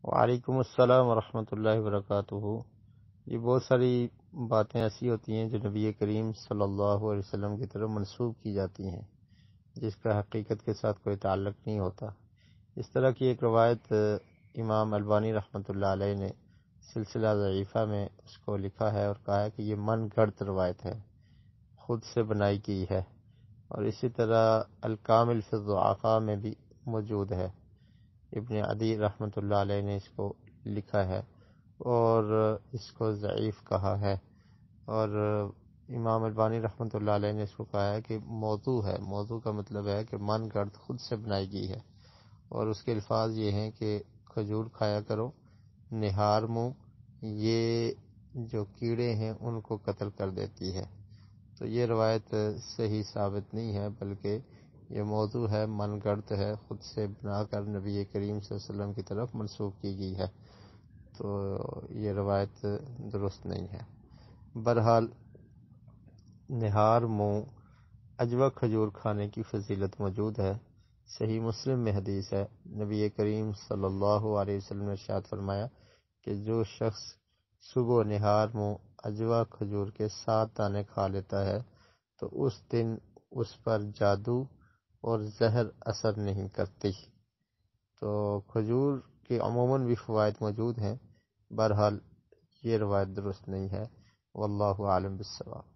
وعلیکم السلام ورحمۃ اللہ وبرکاتہ۔ یہ بہت ساری باتیں ایسی ہوتی ہیں جو نبی کریم صلی اللہ علیہ وسلم کی طرف منسوب کی جاتی ہیں، جس کا حقیقت کے ساتھ کوئی تعلق نہیں ہوتا۔ اس طرح کی ایک روایت امام البانی رحمۃ اللہ علیہ نے سلسلہ ضعیفہ میں اس کو لکھا ہے اور کہا ہے کہ یہ من گھڑت روایت ہے، خود سے بنائی کی ہے، اور اسی طرح الکامل فی الضعفاء میں بھی موجود ہے۔ ابن عدی رحمۃ اللہ علیہ نے اس کو لکھا ہے اور اس کو ضعیف کہا ہے، اور امام البانی رحمۃ اللہ علیہ نے اس کو کہا ہے کہ موضوع ہے۔ موضوع کا مطلب ہے کہ من گھڑت خود سے بنائی گئی ہے، اور اس کے الفاظ یہ ہیں کہ کھجور کھایا کرو، نہار منہ یہ جو کیڑے ہیں ان کو قتل کر دیتی ہے۔ تو یہ روایت صحیح ثابت نہیں ہے، بلکہ یہ موضوع ہے، من گڑت ہے، خود سے بنا کر نبی کریم صلی اللہ علیہ وسلم کی طرف منسوب کی گئی ہے، تو یہ روایت درست نہیں ہے۔ بہرحال نہار منہ اجوا کھجور کھانے کی فضیلت موجود ہے۔ صحیح مسلم میں حدیث ہے، نبی کریم صلی اللہ علیہ وسلم نے ارشاد فرمایا کہ جو شخص صبح و نہار منہ اجوا کھجور کے 7 دانے کھا لیتا ہے تو اس دن اس پر جادو اور زہر اثر نہیں کرتی۔ تو کھجور کے عموماً بھی فوائد موجود ہیں، بہرحال یہ روایت درست نہیں ہے، واللہ عالم بالصواب۔